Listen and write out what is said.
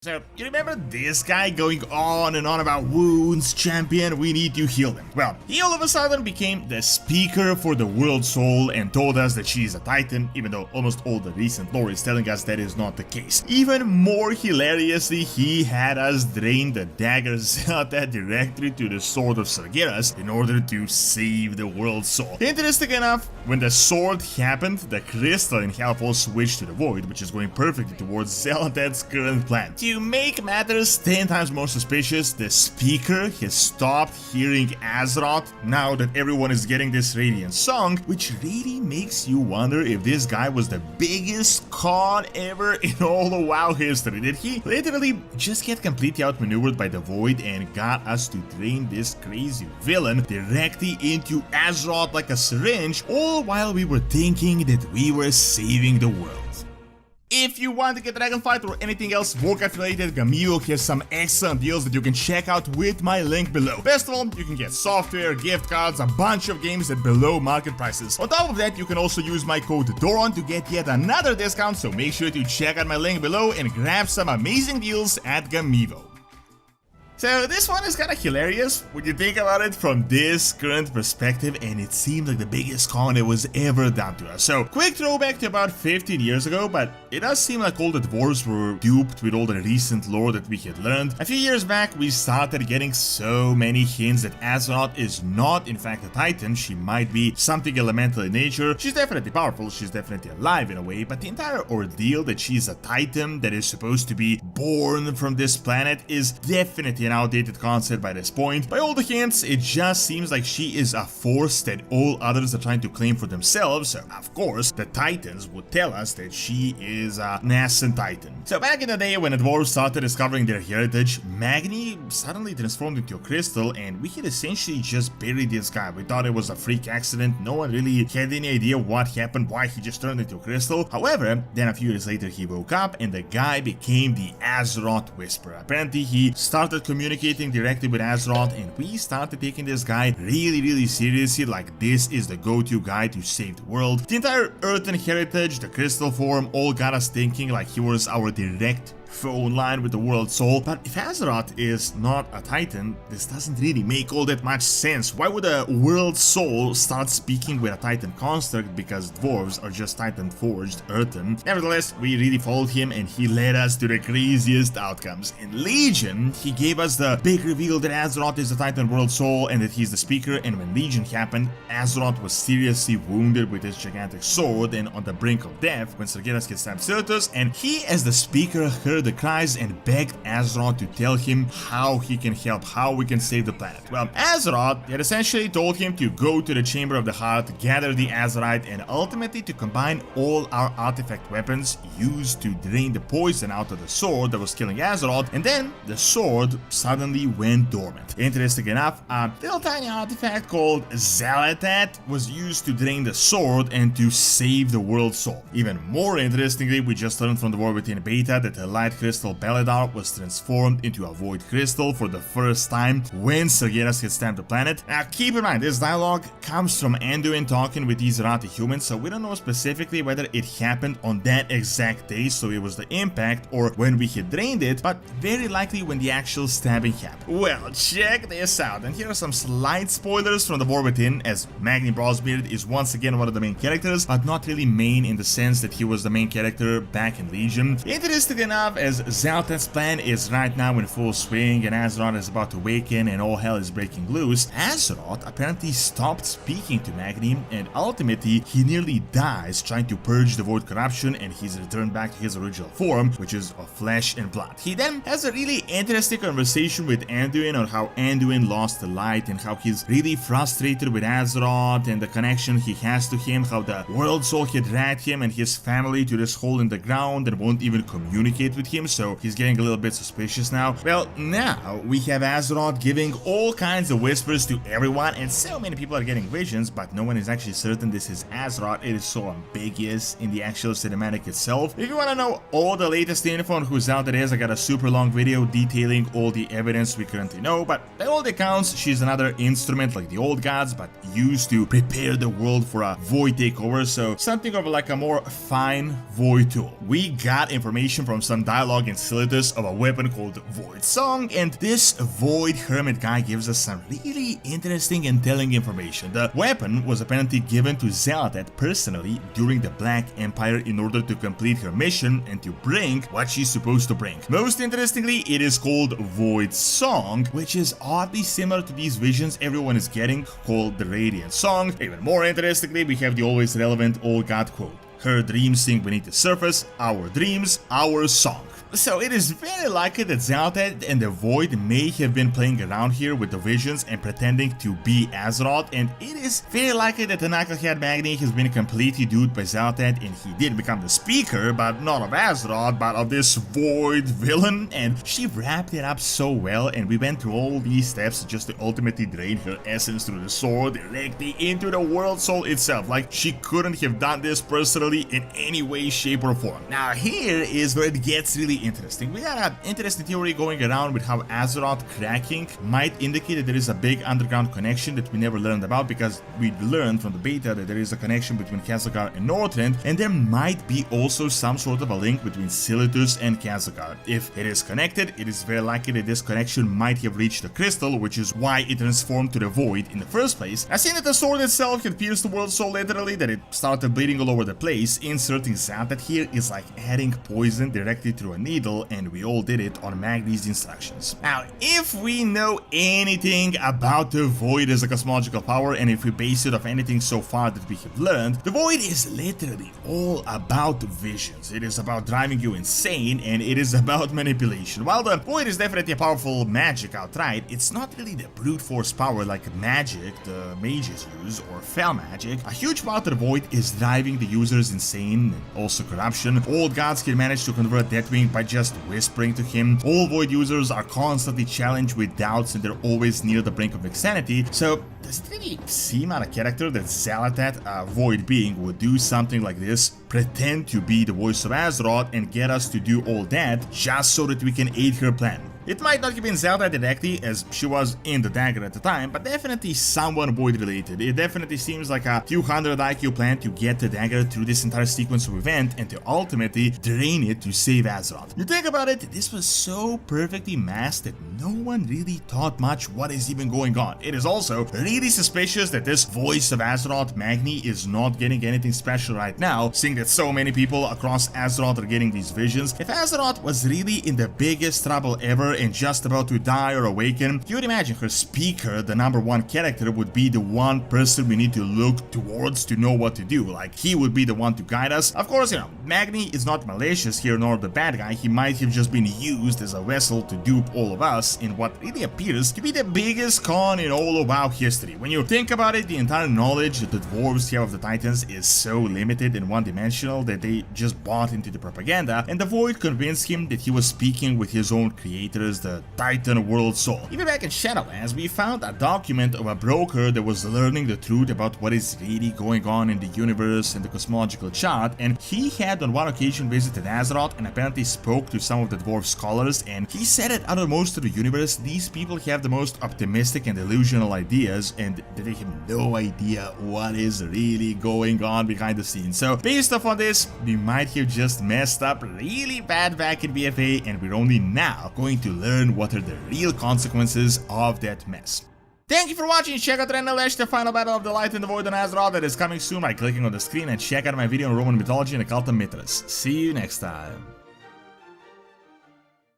So, you remember this guy going on and on about wounds, champion, we need to heal them. Well, he all of a sudden became the speaker for the world soul and told us that she is a titan, even though almost all the recent lore is telling us that is not the case. Even more hilariously, he had us drain the dagger Zelda directly to the sword of Sargeras in order to save the world soul. Interesting enough, when the sword happened, the crystal in Hellfall switched to the void, which is going perfectly towards Zelda's current plan. To make matters 10 times more suspicious, the speaker has stopped hearing Azeroth now that everyone is getting this Radiant song, which really makes you wonder if this guy was the biggest con ever in all of WoW history. Did he literally just get completely outmaneuvered by the void and got us to drain this crazy villain directly into Azeroth like a syringe, all while we were thinking that we were saving the world? If you want to get Dragonflight or anything else Warcraft related, Gamigo has some excellent deals that you can check out with my link below. Best of all, you can get software, gift cards, a bunch of games at below market prices. On top of that, you can also use my code DORON to get yet another discount, so make sure to check out my link below and grab some amazing deals at Gamigo. So this one is kind of hilarious when you think about it from this current perspective, and it seems like the biggest con that was ever done to us. So quick throwback to about 15 years ago, but it does seem like all the dwarves were duped with all the recent lore that we had learned. A few years back, we started getting so many hints that Azeroth is not in fact a titan. She might be something elemental in nature. She's definitely powerful, she's definitely alive in a way, but the entire ordeal that she's a titan that is supposed to be born from this planet is definitely an outdated concept by this point. By all the hints, it just seems like she is a force that all others are trying to claim for themselves, so of course the titans would tell us that she is a nascent titan. So back in the day when the dwarves started discovering their heritage, Magni suddenly transformed into a crystal and we had essentially just buried this guy. We thought it was a freak accident, no one really had any idea what happened, why he just turned into a crystal. However, then a few years later he woke up and the guy became the Azeroth Whisperer. Apparently he started communicating directly with Azeroth and we started taking this guy really seriously, like this is the go-to guy to save the world. The entire Earthen heritage, the crystal form, all got us thinking like he was our direct phone line with the world soul. But if Azeroth is not a titan, this doesn't really make all that much sense. Why would a world soul start speaking with a titan construct? Because dwarves are just titan forged earthen. Nevertheless, we really followed him and he led us to the craziest outcomes. In Legion, he gave us the big reveal that Azeroth is the titan world soul and that he's the speaker, and when Legion happened, Azeroth was seriously wounded with his gigantic sword and on the brink of death when Sargeras had stabbed Certus, and he as the speaker heard the cries and begged Azeroth to tell him how he can help, how we can save the planet. Well, Azeroth had essentially told him to go to the Chamber of the Heart, gather the Azerite, and ultimately to combine all our artifact weapons used to drain the poison out of the sword that was killing Azeroth, and then the sword suddenly went dormant. Interesting enough, a little tiny artifact called Xal'atath was used to drain the sword and to save the world soul. Even more interestingly, we just learned from the War Within beta that the light crystal Beledar was transformed into a void crystal for the first time when Sargeras had stamped the planet. Now keep in mind, this dialogue comes from Anduin talking with these Irati humans, so we don't know specifically whether it happened on that exact day, so it was the impact, or when we had drained it, but very likely when the actual stabbing happened. Well, check this out, and here are some slight spoilers from the War Within, as Magni Brosbeard is once again one of the main characters, but not really main in the sense that he was the main character back in Legion. Interesting enough, as Xal'atath's plan is right now in full swing and Azeroth is about to awaken and all hell is breaking loose, Azeroth apparently stopped speaking to Magni and ultimately he nearly dies trying to purge the void corruption, and he's returned back to his original form, which is of flesh and blood. He then has a really interesting conversation with Anduin on how Anduin lost the light and how he's really frustrated with Azeroth and the connection he has to him, how the world soul had dragged him and his family to this hole in the ground and won't even communicate with him, so he's getting a little bit suspicious now. Well, now we have Azeroth giving all kinds of whispers to everyone, and so many people are getting visions, but no one is actually certain this is Azeroth. It is so ambiguous in the actual cinematic itself. If you want to know all the latest info on who Xal'atath is, I got a super long video detailing all the evidence we currently know, but by all the accounts, she's another instrument like the old gods, but used to prepare the world for a void takeover, so something of like a more fine void tool. We got information from some dialogue dialogue in Silithus of a weapon called Void Song, and this Void Hermit guy gives us some really interesting and telling information. The weapon was apparently given to Xal'atath personally during the Black Empire in order to complete her mission and to bring what she's supposed to bring. Most interestingly, it is called Void Song, which is oddly similar to these visions everyone is getting called the Radiant Song. Even more interestingly, we have the always relevant Old God quote: "Her dreams sink beneath the surface, our dreams, our song." So it is very likely that Xal'atath and the Void may have been playing around here with the visions and pretending to be Azeroth, and it is very likely that the Knucklehead Magni has been completely duped by Xal'atath and he did become the speaker, but not of Azeroth, but of this Void villain, and she wrapped it up so well, and we went through all these steps just to ultimately drain her essence through the sword directly into the World Soul itself. Like, she couldn't have done this personally in any way, shape or form. Now here is where it gets really interesting. We got an interesting theory going around with how Azeroth cracking might indicate that there is a big underground connection that we never learned about, because we learned from the beta that there is a connection between Khazakar and Northrend, and there might be also some sort of a link between Silithus and Khazakar. If it is connected, it is very likely that this connection might have reached the crystal, which is why it transformed to the Void in the first place. I've seen that the sword itself had pierced the World Soul literally, that it started bleeding all over the place. Inserting Xal'atath here is like adding poison directly through a needle, and we all did it on Magni's instructions. Now, if we know anything about the Void as a cosmological power, and if we base it off anything so far that we have learned, the Void is literally all about visions. It is about driving you insane, and it is about manipulation. While the Void is definitely a powerful magic outright, it's not really the brute force power like magic the mages use or fel magic. A huge part of the Void is driving the users insane, and also corruption. Old gods can manage to convert Deathwing by just whispering to him. All Void users are constantly challenged with doubts, and they're always near the brink of insanity. So does it really seem out of character that Xal'atath, a Void being, would do something like this? Pretend to be the voice of Azeroth and get us to do all that just so that we can aid her plan. It might not have been Xal'atath directly, as she was in the dagger at the time, but definitely someone Void related. It definitely seems like a few hundred IQ plan to get the dagger through this entire sequence of event and to ultimately drain it to save Azeroth. You think about it, this was so perfectly masked that no one really thought much what is even going on. It is also really suspicious that this voice of Azeroth, Magni, is not getting anything special right now, seeing that so many people across Azeroth are getting these visions. If Azeroth was really in the biggest trouble ever and just about to die or awaken, you would imagine her speaker, the #1 character, would be the one person we need to look towards to know what to do. Like, he would be the one to guide us. Of course, you know, Magni is not malicious here nor the bad guy. He might have just been used as a vessel to dupe all of us in what really appears to be the biggest con in all of WoW history. When you think about it, the entire knowledge that the dwarves have of the Titans is so limited and one-dimensional that they just bought into the propaganda, and the Void convinced him that he was speaking with his own creators, the Titan World Soul. Even back in Shadowlands, we found a document of a broker that was learning the truth about what is really going on in the universe and the cosmological chart, and he had on one occasion visited Azeroth and apparently spoke to some of the dwarf scholars, and he said that out of most of the universe, these people have the most optimistic and delusional ideas, and that they have no idea what is really going on behind the scenes. So based off on this, we might have just messed up really bad back in BFA, and we're only now going to learn what are the real consequences of that mess. Thank you for watching. Check out Rennalash, the final battle of the Light and the Void on Azeroth that is coming soon by clicking on the screen, and check out my video on Roman mythology and Occult Mithras. See you next time.